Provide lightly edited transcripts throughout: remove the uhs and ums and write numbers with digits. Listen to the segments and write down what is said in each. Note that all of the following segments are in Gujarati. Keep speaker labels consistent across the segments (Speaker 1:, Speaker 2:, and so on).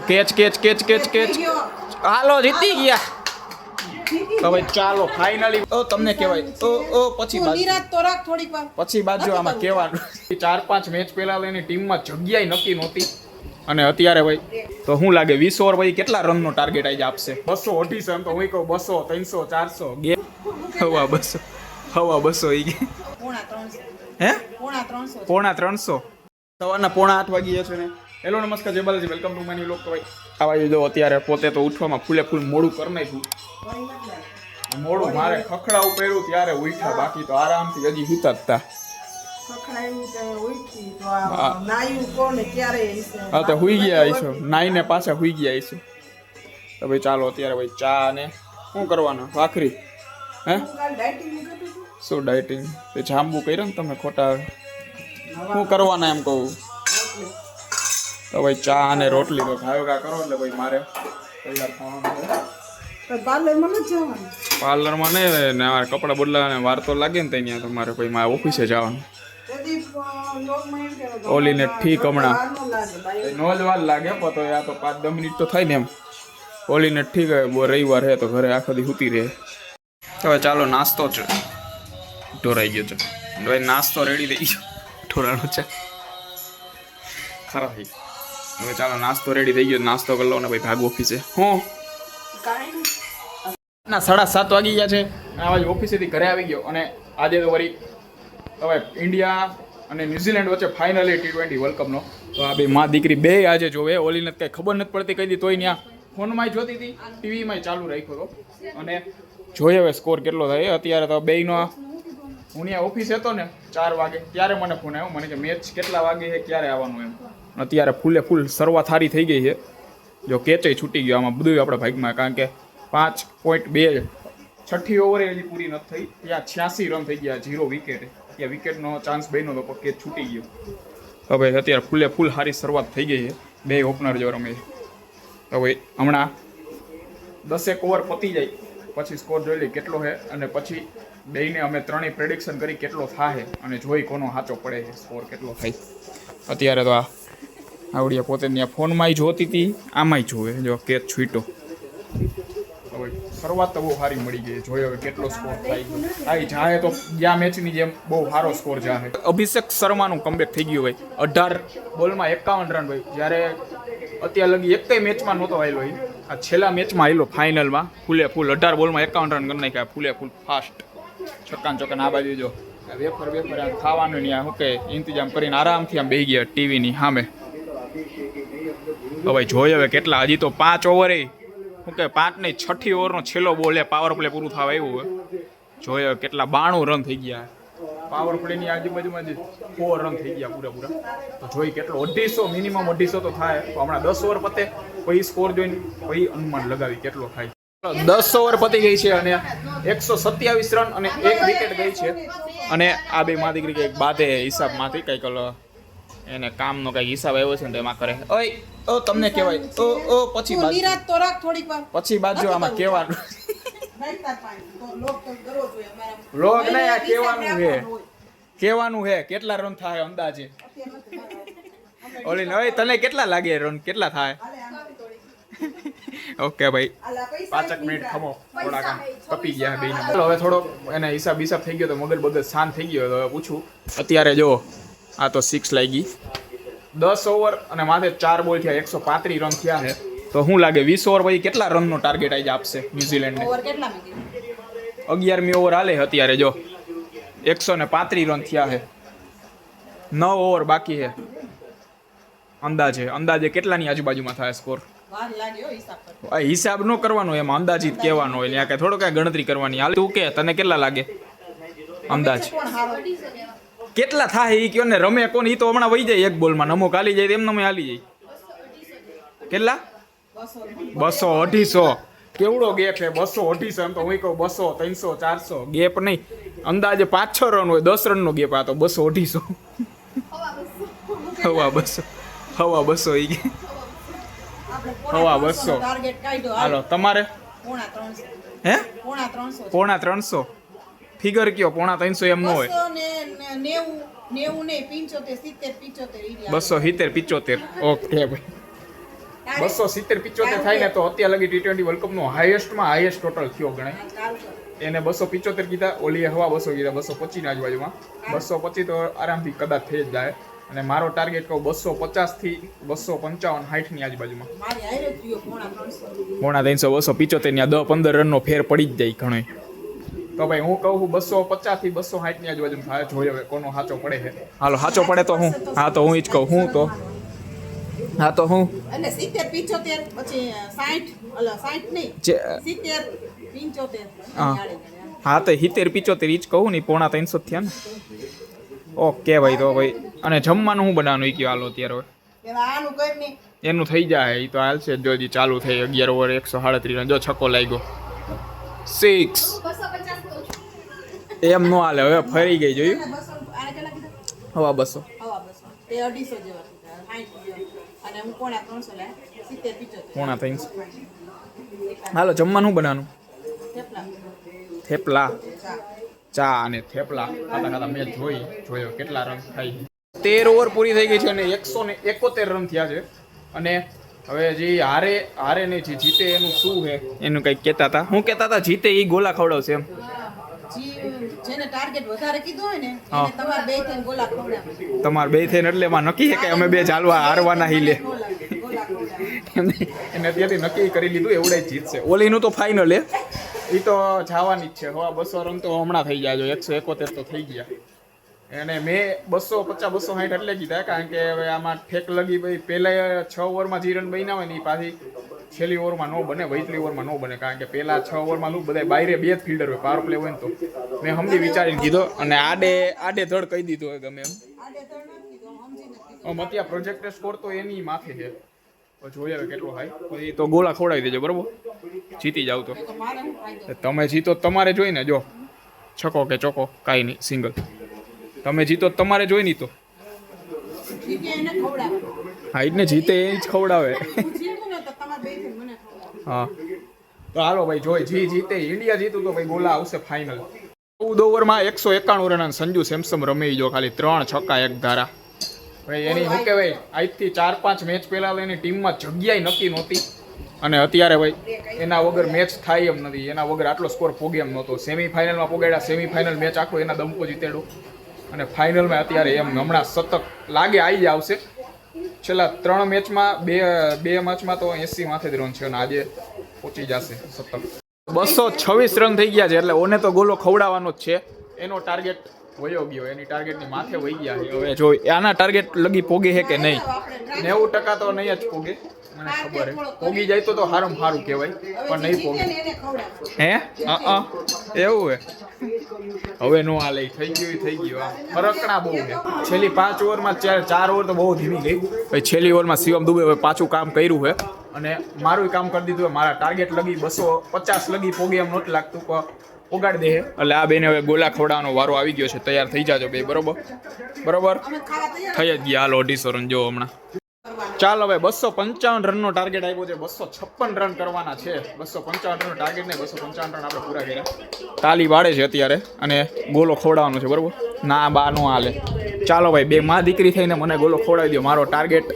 Speaker 1: Catch catch catch catch catch હાલો જીતી ગયા તો ભાઈ ચાલો ફાઇનલી તમને કહેવાય પછી પછી બાજુ આમાં કહેવાનું 4-5 મેચ પહેલા એની ટીમમાં જગ્યાએ નક્કી નહોતી અને અત્યારે ભાઈ તો શું લાગે 20 ઓવર ભાઈ કેટલા રનનો ટાર્ગેટ આજે આપશે 228 એમ તો હું કહું 200 300 400 ગે હવા 200 ઈ હે પોણા 300 સવારના 2:45 વાગી છે ને હેલો નમસ્કાર જય Balaji welcome to my new vlog. ભાઈ આવા જો અત્યારે પોતે તો ઉઠવામાં ફૂલ મોડું કરી નાખ્યું મોડું મારે ખખડાવું પહેર્યું ત્યારે ઉઠ્યા બાકી તો આરામથી હજી હુતા જ હતા હા તો હુઈ ગયા આવીશું નાઈને પાછા હુઈ ગયા આવીશું તો ભાઈ ચાલો અત્યારે ભાઈ ચા ને શું કરવાનું ભાખરી હે શું ડાયટિંગ તે જાંબુ કર્યો ને તમે ખોટા શું કરવાના એમ કહું તો ભાઈ ચા અને રોટલી તો ખાયો કા કરો એટલે ભાઈ મારે તૈયાર થવાનું પાર્લરમાં નહીં ને મારે કપડાં બદલાવાને વાર તો લાગે ને ત્યાં તમારે ભાઈ મારે ઓફિસે જવાનું ઓલીને ઠીક હમણાં નો જ વાર લાગે તો આ તો 5-10 મિનિટ તો થાય ને એમ ઓલીને ઠીક રવિવાર હે તો ઘરે આખો દી સૂતી રહે. હવે ચાલો નાસ્તો છે ઢોરાઈ ગયો છે ભાઈ નાસ્તો રેડી થઈ ગયો ઢોરાનો છે ખરા ભાઈ હવે ચાલો નાસ્તો રેડી થઈ ગયો નાસ્તો કરી લો ને ભાઈ ભાગ ઓફિસે હું ના 7:30 વાગી ગયા છે આવાજ ઓફિસેથી ઘરે આવી ગયો અને આજે તો વળી હવે ઇન્ડિયા અને ન્યુઝીલેન્ડ વચ્ચે ફાઇનલી T20 વર્લ્ડ કપનો તો આ બે માં દીકરી બે આજે જોવે ઓલીને કંઈ ખબર નથી પડતી કઈ દી તોય ત્યાં ફોનમાં જોતી હતી ટીવીમાં ચાલુ રાખ્યો હતો અને જોઈએ હવે સ્કોર કેટલો થાય અત્યારે તો બેયનો હું ત્યાં ઓફિસ હતો ને 4 વાગે ત્યારે મને ફોન આવ્યો મને કે મેચ કેટલા વાગે છે ક્યારે આવવાનું એમ અત્યારે ફૂલ શરૂઆત સારી થઈ ગઈ છે જો કેચે છૂટી ગયો આમાં બધું આપણા ભાગમાં કારણ કે 5.2 છઠ્ઠી ઓવરે હજી પૂરી નથી થઈ ત્યાં 86 રન થઈ ગયા 0 વિકેટે ત્યાં વિકેટનો ચાન્સ બન્યો તો પણ કેચ છૂટી ગયો હવે અત્યારે ફૂલ સારી શરૂઆત થઈ ગઈ છે બે ઓપનર જો રમે હવે હમણાં 10 ઓવર પતી જાય પછી સ્કોર જોઈ લઈએ કેટલો છે અને પછી બેયને અમે ત્રણેય પ્રેડિક્શન કરી કેટલો થાય અને જોઈ કોનો સાચો પડે છે સ્કોર કેટલો થાય અત્યારે તો આ આવડિયા પોતે ત્યાં ફોનમાં જોતી હતી આમાંય જોવે જો કેચ છૂટ્યો હવે શરૂઆત તો બહુ સારી મળી ગઈ જોઈએ હવે કેટલો સ્કોર થાય આવી જાય તો જ્યાં મેચની જેમ બહુ સારો સ્કોર જાય અભિષેક શર્માનું કમબેક થઈ ગયું ભાઈ 18 બોલમાં 51 રન ભાઈ જ્યારે અત્યાર લગી એકેય મેચમાં નહોતો આવેલો આ છેલ્લા મેચમાં આવેલો ફાઇનલમાં ફૂલ 18 બોલમાં 51 રન કરી નાખ્યા ફૂલ ફાસ્ટ છક્કાન આ બાજુ જો વેફર ખાવાનું ને શું કે ઇંતજામ કરીને આરામથી આમ બેસી ગયા ટીવીની સામે તો ભાઈ જોઈએ હવે કેટલા હજી તો 5 ઓવરે શું કે 5 નહીં છઠ્ઠી ઓવરનો છેલ્લો બોલ પાવર પ્લે પૂરું થવા આવ્યું હોય જોઈએ કેટલા 92 રન થઈ ગયા પાવર પ્લેની આજુબાજુમાં 4 રન થઈ ગયા પૂરા તો જોઈ કેટલો 250 મિનિમમ 250 તો થાય તો હમણાં 10 ઓવર પતે પછી સ્કોર જોઈને પછી અનુમાન લગાવી કેટલો થાય 10 ઓવર પતી ગઈ છે અને 127 રન અને 1 વિકેટ ગઈ છે અને આ બે માં દીકરી કંઈક બાદે હિસાબમાંથી કંઈક એને કામનો કંઈક હિસાબ આવ્યો છે ને તો એમાં કરે ઓય તમને કહેવાય પછી બાજુ આમાં કહેવાનું લોક નહીં આ કહેવાનું હે કેટલા રન થાય અંદાજે ઓલી હવે તને કેટલા લાગે રન કેટલા થાય ઓકે ભાઈ 5 મિનિટ ખમો થોડાક કપી ગયા બે હવે થોડો એને હિસાબ થઈ ગયો તો મગજ શાંત થઈ ગયો તો પૂછું અત્યારે જો આ તો 6 લાગી 10 ઓવર અને માથે 4 બોલ થયા 135 રન થયા છે તો શું લાગે 20 ઓવર પછી કેટલા રનનો ટાર્ગેટ આજે આપશે ન્યુઝીલેન્ડને 11મી ઓવર હાલે અત્યારે જો 135 રન થયા છે 9 ઓવર બાકી છે અંદાજે કેટલાની આજુબાજુમાં થાય સ્કોર હિસાબ ન કરવાનો એમાં અંદાજિત કહેવાનો હોય ત્યાં કે થોડો કઈ ગણતરી કરવાની હાલ તું કે તને કેટલા લાગે અંદાજ કેટલા થાય એ કયો ને રમે કોણ એ તો હમણાં વહી જાય એક બોલમાં નમો હાલી જાય એમને હાલી જાય કેટલા 200 250 કેવડો ગેપ છે 200 250 એમ તો હું કહું 200 300 400 ગેપ નહીં અંદાજે 5-6 રન હોય 10 રનનો ગેપ આ તો 200 250 હવા 200 ઈ હવા 200 હાલો તમારે હે 350 ફિગર કયો 350 એમ ન હોય 270 75 ઓકે ભાઈ 270-75 થાય ને તો અત્યાર લગી T20 વર્લ્ડ કપ નો હાઈએસ્ટમાં હાઈએસ્ટ ટોટલ થયો ગણાય. એને 275 કીધા, ઓલીએ હવા 200 કીધા, 225 ની આજુબાજુમાં. 225 તો આરામથી કદાચ થઈ જ જાય. અને મારો ટાર્ગેટ કહું 250 થી 255 60 ની આજુબાજુમાં. પોણા 300 275 ની 10-15 રનનો ફેર પડી જ જાય ઘણો. તો ભાઈ હું કહું 250 થી 260 ની આજુબાજુમાં થાય. જોઈએ હવે કોનો સાચો પડે છે. હાલો સાચો પડે તો હું હું જ કહું હું તો
Speaker 2: એટલે 70 75 પછી 60 અલા 60 નહીં 70 75
Speaker 1: હા તો 70-75 ઈ જ કહું ને. પોણા 300 થયા ને. ઓકે ભાઈ તો ભાઈ અને જમવાનું હું બનાવવાનું ઈ કયો હાલો અત્યારે
Speaker 2: પેલા આનું કરીને
Speaker 1: એનું થઈ જાય ઈ તો હાલશે. જો હજી ચાલુ થઈ 11 ઓવર 137 રન. જો છક્કો લાગ્યો 6 એમ નો હાલે હવે ફરી ગઈ જોયું. હવા 200
Speaker 2: તે 250 જેવા 60 અને હું પોણા 300 લે 70 75
Speaker 1: પોણા 300. હાલો જમવાનું શું બનાવવાનું? થેપલા ચા અને થેપલા ખાતા મેચ જોયો કેટલા રન થાય. 13 ઓવર પૂરી થઈ ગઈ છે અને 171 રન થયા છે. અને હવે જે હારે ને જે જીતે એનું શું છે એનું કંઈક કહેતા હતા. હું કહેતા હતા જીતે એ ગોલા ખવડાવશે એમ.
Speaker 2: જેને ટાર્ગેટ વધારે કીધું હોય ને એને તમાર બે થઈને ગોલા ખવડાવે.
Speaker 1: તમાર બે થઈને એટલે એમાં નક્કી છે કે અમે બે ચાલવા હારવાના હિલે. એને અત્યારથી નક્કી કરી લીધું એવડે જ જીતશે. ઓલીનું તો ફાઇનલ એ તો જવાની જ છે. હવા 200 રન તો હમણાં થઈ જાય. 171 તો થઈ ગયા. અને મેં 250 260 એટલે કીધા કારણ કે હવે આમાં ઠેક લગી ભાઈ પહેલા 6 ઓવરમાં જે રન બન્યા હોય ને એ પાછી છેલ્લી ઓવરમાં ન બને, વૈતલી ઓવરમાં ન બને. કારણ કે પહેલા 6 ઓવરમાં શું બધા બાયરે 2 જ ફિલ્ડર હોય, પાવર પ્લે હોય ને તો મેં સમજી વિચારીને કીધો અને આડે ધડ કહી દીધું હોય ગમે એમ. અત્યારે પ્રોજેક્ટ સ્કોર તો એની માથે છે. જોઈએ હવે કેટલો થાય. પછી તો ગોળા ખવડાવી દેજો બરોબર. જીતી જાવ તો તમે જીતો તમારે જોઈને જો છકો કે ચોકો કાંઈ નહીં સિંગલ. તમે જીતો તમારે જોઈ નહીં તો હા એટલે જીતે એ જ ખવડાવે. હા તો હાલો ભાઈ જોઈ જીતે ઇન્ડિયા જીતું તો ભાઈ ગોલા આવશે ફાઇનલ. 14 ઓવરમાં 191 રન સંજુ સેમસમ રમી જો ખાલી 3 છક્કા 1 ધારા. ભાઈ એની શું કહેવાય આજથી 4-5 મેચ પહેલા એની ટીમમાં જગ્યાએ નક્કી નહોતી અને અત્યારે ભાઈ એના વગર મેચ થાય એમ નથી. એના વગર આટલો સ્કોર પોગે એમ નહોતો. સેમીફાઇનલમાં પોગાડ્યા, સેમીફાઇનલ મેચ આખો એના દમકો જીતેડો અને ફાઇનલમાં અત્યારે એમ હમણાં સતત લાગે આવી જ આવશે. છેલ્લા 3 મેચમાં બે મેચમાં તો 80 માથે જ રન છે અને આજે પહોંચી જશે સતત. 226 રન થઈ ગયા છે એટલે ઓને તો ગોલો ખવડાવવાનો જ છે. એનો ટાર્ગેટ વયો ગયો, એની ટાર્ગેટની માથે વહી ગયા છે. હવે જો આના ટાર્ગેટ લગી પોગે છે કે નહીં. 90% તો નહીં જ પોગે મને ખબર છે. પોગી જાય તો સારું કહેવાય પણ નહીં પોગે. હે એવું હે હવે નો હાલે. થઈ ગયું ફરકણા બહુ છે. છેલ્લી 5 ઓવરમાં 4 ઓવર તો બહુ ધીમી ગઈ. પછી છેલ્લી ઓવરમાં શિવમ દુબે હવે પાછું કામ કર્યું છે અને મારું કામ કરી દીધું. મારા ટાર્ગેટ લગી 250 લગી પોગે એમ નહોતું લાગતું પણ પોગાડી દે. એટલે આ બેને હવે ગોલા ખવડાવવાનો વારો આવી ગયો છે. તૈયાર થઈ જાજો બે બરોબર થઈ જ ગયા. હાલો 250 રન જો હમણાં. ચાલ હવે 255 રનનો ટાર્ગેટ આવ્યો છે. 256 રન કરવાના છે. 255 રનનો ટાર્ગેટ નહીં 255 રન આપણે પૂરા કર્યા. તાલી વાળે છે અત્યારે અને ગોલો ખવડાવવાનો છે બરોબર. ના બા નો હાલે. ચાલો ભાઈ બે માં દીકરી થઈને મને ગોલો ખવડાવી દો. મારો ટાર્ગેટ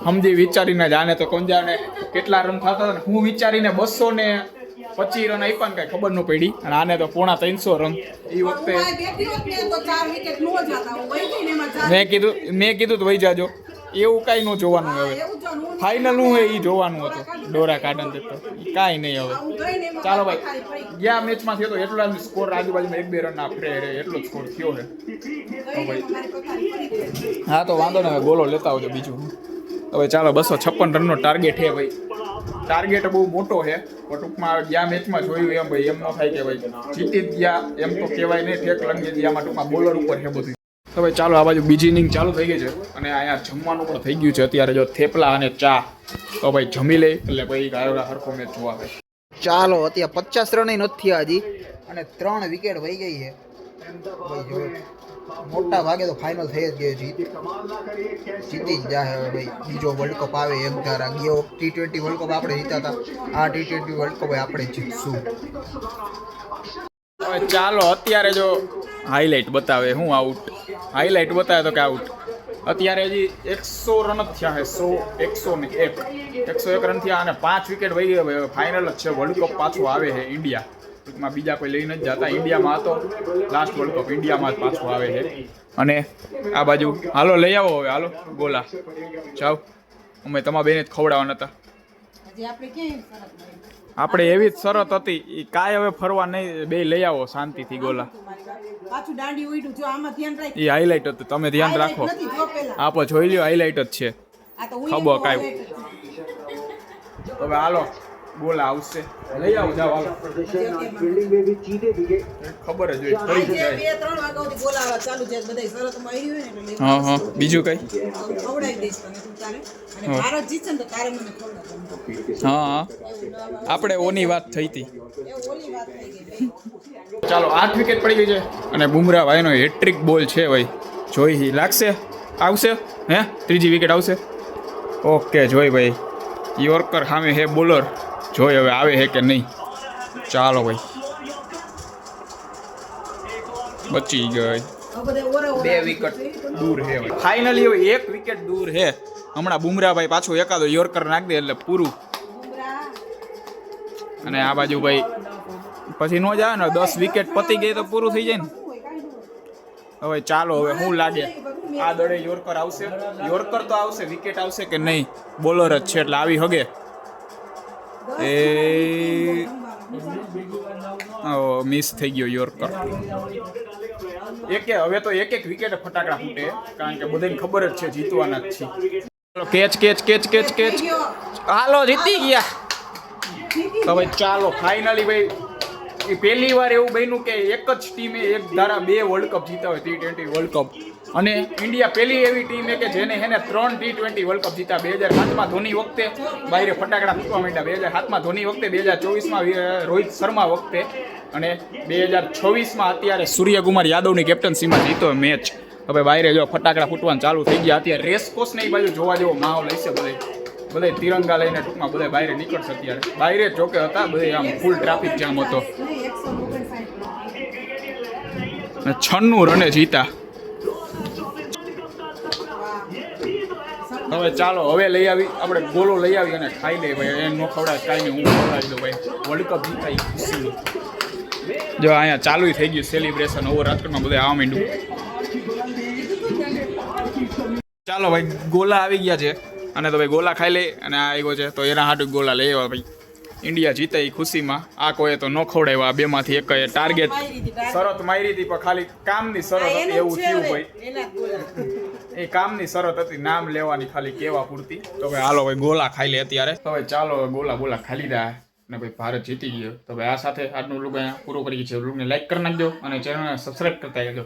Speaker 1: સમજી વિચારીને જાણે તો કોણ જાણે કેટલા રન થતા હતા. હું વિચારીને 225 રન આપ્યા ને કઈ ખબર ન પડી અને આને તો પોણા 300 રન. એ વખતે મેં કીધું તો વહી જાજો. એવું કાંઈ ન જોવાનું હવે. ફાઇનલ હું એ જોવાનું હતું. ડોરા કાઢન તો કાંઈ નહીં હવે. ચાલો ભાઈ ગયા મેચમાં થયો તો એટલો સ્કોર આજુબાજુમાં 1-2 રન ના ફ્રે એટલો જ સ્કોર થયો છે. તો ભાઈ હા તો વાંધો નહીં હવે ગોલો લેતા આવજો બીજું. હવે ચાલો 256 રનનો ટાર્ગેટ છે ભાઈ. ટાર્ગેટ બહુ મોટો છે પણ ટૂંકમાં ગયા મેચમાં જોયું એમ ભાઈ એમ ન થાય કે ભાઈ જીતી જ ગયા એમ તો કહેવાય નહીં. ઠેક લંગી ગયામાં ટૂંકમાં બોલર ઉપર છે બધું. તો ભાઈ ચાલો આ બાજુ બીજી ઇનિંગ ચાલુ થઈ ગઈ છે અને અહીંયા જમવાનું પણ થઈ ગયું છે અત્યારે. જો થેપલા અને ચા તો ભાઈ જમી લે એટલે ભાઈ ગાયોડા હરખો મેચ જોવા ભાઈ.
Speaker 3: ચાલો અત્યારે 50 રન નથી થયા હજી અને 3 વિકેટ વહી ગઈ છે ભાઈ. જો મોટા ભાગે તો ફાઇનલ થઈ જ ગયો છે. જીતી જ જાય હવે ભાઈ. બીજો વર્લ્ડ કપ આવે એમ ધારા. ગયો T20 વર્લ્ડ કપ આપણે જીતા હતા. આ T20 વર્લ્ડ કપ આપણે જીતશું.
Speaker 1: હવે ચાલો અત્યારે જો હાઈલાઇટ બતાવે હું આઉટ. હાઈલાઇટ બતાવે તો કે આઉટ. અત્યારે હજી 100 રન જ થયા છે. 101 રન થયા અને 5 વિકેટ વહી ગયા. ફાઇનલ જ છે. વર્લ્ડ કપ પાછો આવે છે ઇન્ડિયા. ટૂંકમાં બીજા કોઈ લઈ નથી જતા. ઇન્ડિયામાં હતો લાસ્ટ વર્લ્ડ કપ, ઇન્ડિયામાં જ પાછો આવે છે. અને આ બાજુ હાલો લઈ આવો હવે, હાલો ગોલા જાઓ. અમે તમારા બેને જ ખવડાવવાના હતા.
Speaker 2: હજી આપણે ક્યાંય શરત નહીં.
Speaker 1: આપણે એવી જ શરત હતી એ કાંઈ હવે ફરવા નહીં. બે લઈ આવો શાંતિથી ગોલા.
Speaker 2: પાછું દાંડી ઉડ્યું જો આમાં ધ્યાન રાખ.
Speaker 1: એ હાઇલાઇટ હતું, તમે ધ્યાન રાખો.
Speaker 2: નથી જો પેલા
Speaker 1: આપો જોઈ લ્યો, હાઇલાઇટ જ છે.
Speaker 2: આ તો
Speaker 1: ખબર કાંઈ. હવે હાલો ગોલા આવશે, લઈ આવો જાઓ હાલો. ખબર જ હોય ફરી જ જાય.
Speaker 2: 2-3 વાગ્યા સુધી બોલાવા ચાલુ છે. બધાય શરતમાં આવી હોય ને એટલે
Speaker 1: હા બીજું કઈ?
Speaker 2: ખવડાવી દઈશ તને તું તારે. અને ભારત જીતશે ને તો તારે મને ખવડાવવાનું.
Speaker 1: હા આપણે ઓની વાત થઈ હતી.
Speaker 2: એ ઓલી વાત થઈ ગઈ.
Speaker 1: ચાલો 8 વિકેટ પડી ગઈ છે અને બુમરાહ ભાઈનો હેટ્રિક બોલ છે ભાઈ. જોઈ લાગશે, આવશે હે, ત્રીજી વિકેટ આવશે. ઓકે જોઈ ભાઈ, યોર્કર સામે હે બોલર. જોઈ હવે આવે છે કે નહીં. ચાલો ભાઈ, બચી ગઈ.
Speaker 2: હવે બધા ઓરા
Speaker 1: 2 વિકેટ દૂર હે ભાઈ. ફાઇનલી હવે 1 વિકેટ દૂર હે. હમણાં બુમરાહ ભાઈ પાછો એકાદો યોર્કર નાખી દે એટલે પૂરું. અને આ બાજુ ભાઈ પછી નો જાય ને, 10 વિકેટ પતી ગઈ તો પૂરું થઈ જાય ને. હવે ચાલો, હવે શું લાગે આ દડે યોર્કર આવશે? યોર્કર તો આવશે, વિકેટ આવશે કે નહીં? બોલર જ છે એટલે આવી હગે. એ મિસ થઈ ગયો યોર્કર. હવે તો એક વિકેટ ફટાકડા ફૂટે, કારણ કે બધાને ખબર જ છે જીતવાના જ છે. Catch catch catch catch catch, હાલો જીતી ગયા. તો ભાઈ ચાલો ફાઇનલી ભાઈ, એ પહેલી વાર એવું બન્યું કે એક જ ટીમે એક ધારા 2 વર્લ્ડ કપ જીતા હોય, T20 વર્લ્ડ કપ. અને ઇન્ડિયા પહેલી એવી ટીમ છે કે જેને 3 T20 વર્લ્ડ કપ જીતા. 2007માં ધોની વખતે બાયરે ફટાકડા ફૂટવા માંડ્યા, 2007માં ધોની વખતે, 2024માં રોહિત શર્મા વખતે, અને 2026માં અત્યારે સૂર્યકુમાર યાદવની કેપ્ટનસીમાં જીતો મેચ. હવે બાયરે જો ફટાકડા ફૂટવાનું ચાલુ થઈ ગયા. અત્યારે રેસકોર્સ ને એ બાજુ જોવા જેવો માહોલ હશે. બધા તિરંગા લઈને ટૂંકમાં બધા બહાર નીકળશે. અત્યારે બાયરે ચોકે હતા, બધે આમ ફૂલ ટ્રાફિક જામ હતો. 96 રને જીતા. હવે ચાલો, હવે લઈ આવી આપણે ગોલો લઈ આવી અને ખાઈ લઈએ ભાઈ. એમ ન ખવડાય કાંઈ નહીં, હું ખવડાવી દઉં ભાઈ. વર્લ્ડ કપ જીતાઈ ખુશી. જો અહીંયા ચાલુ થઈ ગયું સેલિબ્રેશન. ઓવર રાજકોટમાં બધા આવવા માંડ્યું. ચાલો ભાઈ, ગોલા આવી ગયા છે અને તો ભાઈ ગોલા ખાઈ લે. અને આ આવ્યો છે તો એના હાટુ ગોલા લઈ આવ્યા ભાઈ. ઇન્ડિયા જીતાઈ ખુશીમાં. આ કોઈ તો ન ખવડાવ્યા. 2 માંથી એક ટાર્ગેટ શરત મારી હતી, પણ ખાલી કામની શરત હતી એવું થયું ભાઈ. એ કામની શરત હતી, નામ લેવાની ખાલી કહેવા પૂરતી. તો ભાઈ હાલો ભાઈ ગોલા ખાઈ લે અત્યારે. તો ભાઈ ચાલો ગોલા ખાઈ લીધા અને ભાઈ ભારત જીતી ગયો. તો ભાઈ આ સાથે આજનું લુક અહીંયા પૂરો કરી છે. લુકને લાઈક કરી નાખજો અને ચેનલને સબસ્ક્રાઈબ કરતા રહેજો.